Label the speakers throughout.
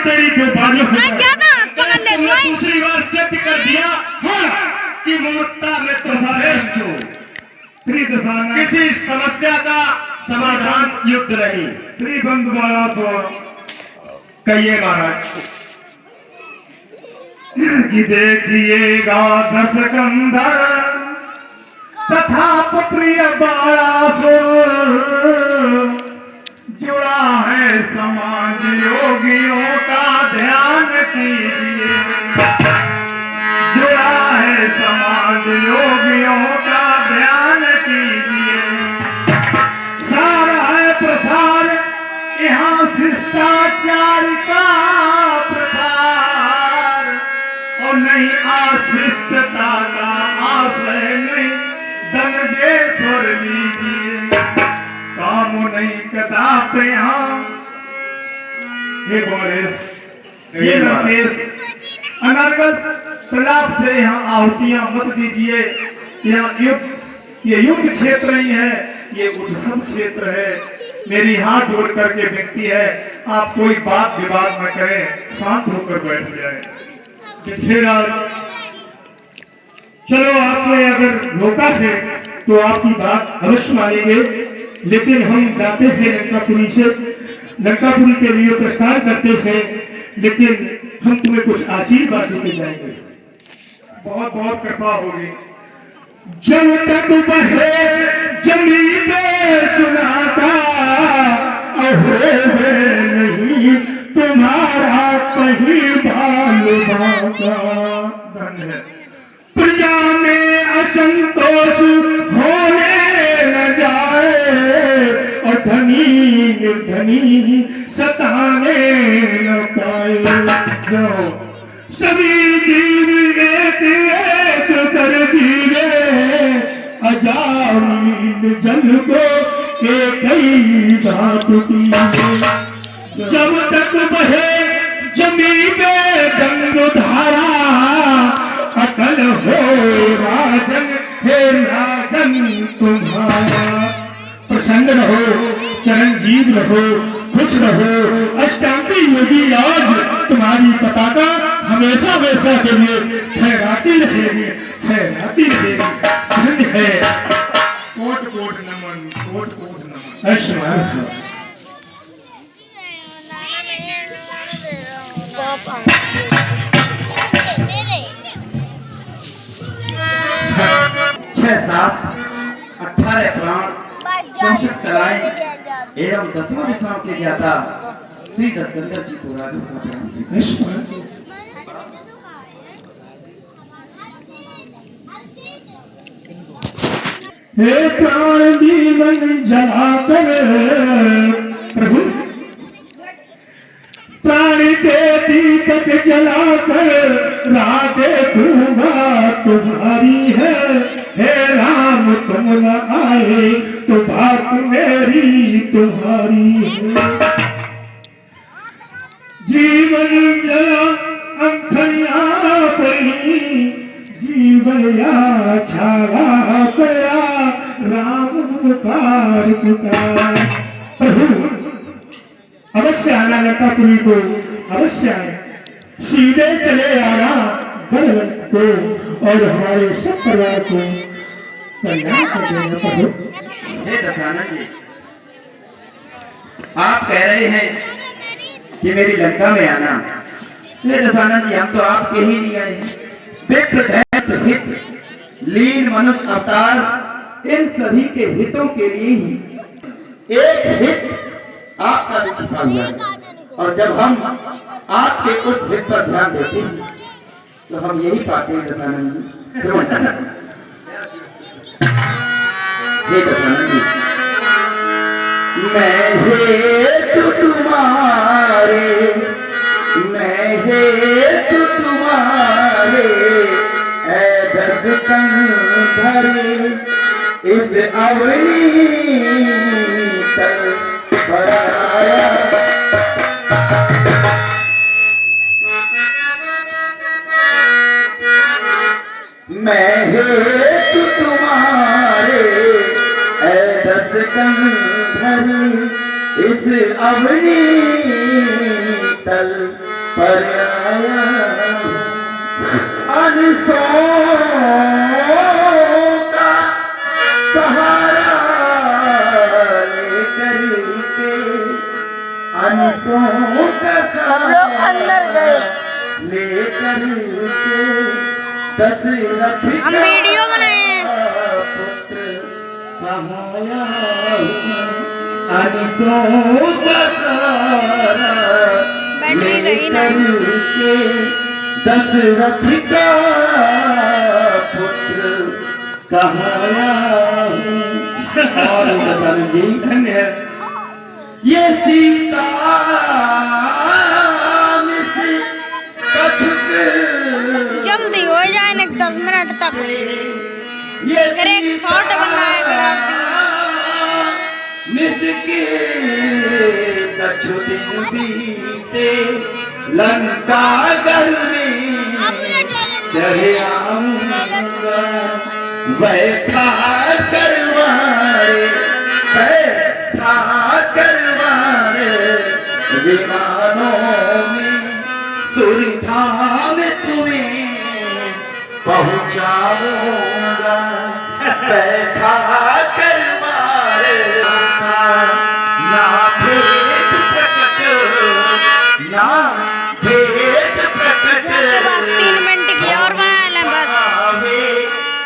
Speaker 1: तेरी जो बाजू
Speaker 2: दूसरी बार सिद्ध कर दिया कि मूर्खता में तुम श्रेष्ठ हो। किसी समस्या का समाधान युद्ध नहीं।
Speaker 1: त्रिबंध वाला तो
Speaker 2: कहिए महाराज।
Speaker 1: कि देखिएगा दस कंधर तथा प्रिय बालासुर, जुड़ा है समाज योगियों का ध्यान कीजिए, जुड़ा है समाज योगियों का ध्यान कीजिए। सारा है प्रसार यहाँ शिष्टाचार का प्रसार, और नहीं अशिष्टता का आश्रय नहीं दंडेश्वर लीजिए, काम नहीं कदाप यहाँ। ये बोरेस ये राकेश अनर्गल प्रलाप से यहाँ आहुतियां मत दीजिए। यहाँ ये युद्ध क्षेत्र नहीं है, ये उत्सव क्षेत्र है। मेरी हाथ जोड़ करके विनती है, आप कोई बात विवाद न करें, शांत होकर बैठ जाए। चलो आपने अगर रोका है तो आपकी बात अवश्य मानेंगे, लेकिन हम जाते हैं लंकापुरी से, लंकापुरी के लिए प्रस्थान करते हैं, लेकिन हम तुम्हें कुछ आशीर्वाद देते जाएंगे। बहुत बहुत कृपा होगी। जब तक बहे जमीन पे सुनाता अहो नहीं तुम्हारा कहीं बाल बाता। प्रजा में असंतोष होने न जाए, और धनी निर्धनी सताने न पाए। सभी जीव एक एक कर जीवे, अजामीन जल को एक ही घाट पिए। जब तक बहे जमी पे गंग धारा, अकल हो राजन हे राजन तुम्हारा। प्रसन्न रहो, चिरंजीव रहो, खुश रहो, अष्टांगी योगी आज तुम्हारी पताका हमेशा हमेशा के लिए फहराती रहेगी, फहराती रहेगी। धन्य है। कोट कोट नमन, कोट कोट नमन।
Speaker 3: छह सात 18 प्राण 64 कलाएं एवं 10 दिशाओं के ज्ञाता श्री दशकंदर जी को राजू का प्रणाम जी।
Speaker 1: हे प्राण जीवन जलाकर प्रभु, प्राण के दीपक जलाकर राह देखूंगा तुम्हारी है। हे राम तुम न आए तो बात मेरी तुम्हारी है। जीवन जला अंखनिया परी, जीवन या छाया गया राम पुकार पुकार। प्रभु अवश्य आना, लंकापुरी को अवश्य आए, सीधे चले आना गढ़ को और हमारे सब परिवार को कल्याण कर देना। प्रभु
Speaker 3: हे दशानन जी, आप कह रहे हैं कि मेरी लंका में आना। हे दशानन जी, हम तो आपके ही लिए आए हैं। वित्त दैत्य हित लीन मनुष्य अवतार, इन सभी के हितों के लिए ही एक हित आपका भी छिपा हुआ है, और जब हम आपके उस हित पर ध्यान देते हैं तो हम यही पाते हैं दशानन जी। हे दशानन जी, मैं हेतु तुम्हारे, मैं हेतु तुम्हारे ऐ दशकंधर इस अवनी तक बढ़ाया। मैं हेतु तुम्हारे ऐ दशकंधर इस अवनी तल पर आया अनसों का सहारा लेकर के, अनसों का
Speaker 4: सब लोग अंदर गए।
Speaker 3: लेकर के दशरथ
Speaker 4: हम वीडियो बनाए
Speaker 3: पुत्र कहाया अनसों का सहारा
Speaker 4: बैटरी रही नहीं।
Speaker 3: के दशरथ का पुत्र कहाया और दशरथ जी धन्य है। ये सीता
Speaker 4: जल्दी हो जाए ना 10 मिनट तक।
Speaker 3: ये
Speaker 4: फिर एक शॉट बनना है
Speaker 3: निसके कछु दिन बीते लंका गढ़ में चढ़े आऊंगा बैठा करवाए विमानों में सुरधाम तुम्हें पहुंचाऊंगा बैठा करवाए ना भेद प्रकट ना भेद प्रकट
Speaker 4: जाके बाद 3 मिनट की और बना लें बस।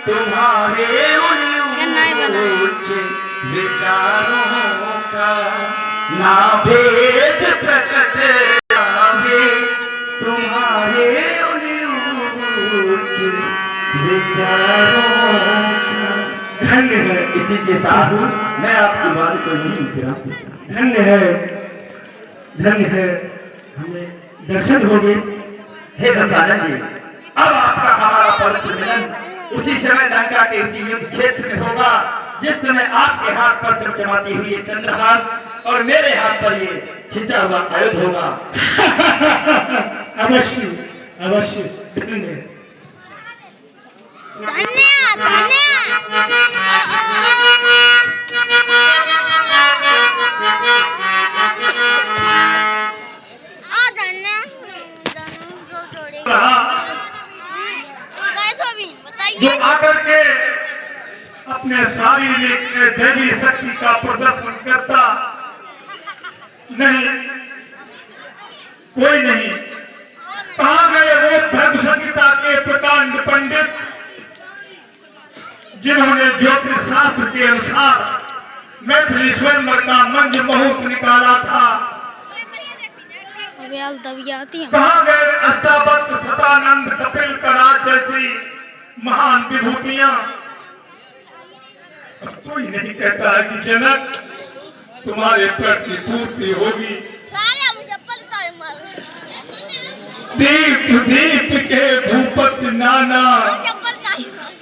Speaker 3: तुम्हारे
Speaker 4: क्या नहीं बनाए
Speaker 3: विचारों का ना भेद प्रकट तुम्हारे विचारों का। धन्य है। इसी के साथ मैं आपकी बात को यही विराम देता हूं। धन्य है हमें दर्शन हो गए। हे दशानन जी, अब आपका हमारा पवित्र मिलन उसी समय लंका के उसी युद्ध क्षेत्र में होगा जिस समय आपके हाथ पर चमचमाती हुई ये चंद्रहास और मेरे हाथ पर ये खिंचा हुआ आयुध होगा।
Speaker 1: अवश्य अवश्य। धन्य जो आकर के अपने शारीरिक दैवी शक्ति का प्रदर्शन करता नहीं, कोई नहीं। कहाँ गए वो धर्म संहिता के प्रकांड पंडित जिन्होंने ज्योतिष शास्त्र के अनुसार मैथिली स्वयंवर का मंत्र मुहूर्त निकाला था? कहाँ गए अष्टावक्र सतानंद कपिल कराज जैसी महान विभूतियां? कोई नहीं कहता है कि जनक तुम्हारे पेट की पूर्ति होगी। दीप दीप के भूपति नाना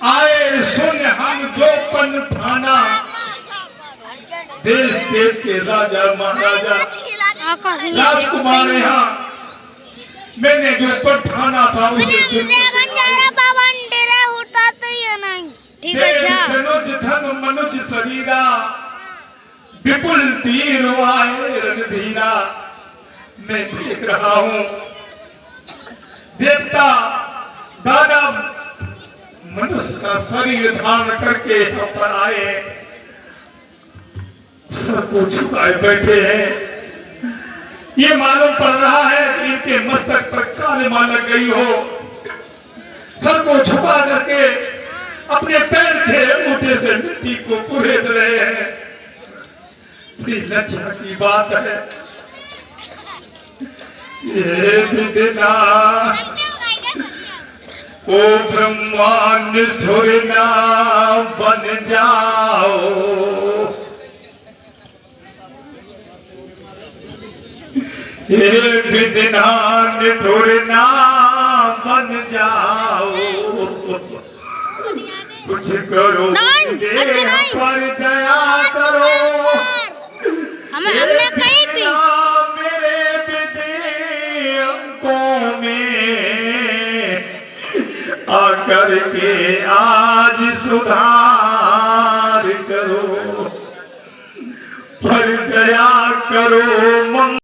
Speaker 1: आए सुन हम जो पन ठाना। देश देश के राजा महाराजा राजकुमार यहाँ मैंने जो पन ठाना था उसे धनुज धन मनुज शरीरा विपुल तीर आए रणधीरा। मैं देख रहा हूँ देवता दादा मनुष्य का शरीर धारण करके यहाँ पर आए, सर को झुकाए बैठे हैं। ये मालूम पड़ रहा है कि इनके मस्तक पर काली माला गई हो। सर को झुका करके अपने पैर के मुठे से मिट्टी को कुरेद रहे हैं। बड़ी लज्जा की बात है। ये विदना ओ ब्रह्मांड थोड़ना बन जाओ। ये विदना थोड़ना बन जाओ। कुछ करो पर दया करो।
Speaker 4: हमने कही थी
Speaker 3: मेरे विधि अंकों में आकर के आज सुधार करो, पर दया करो।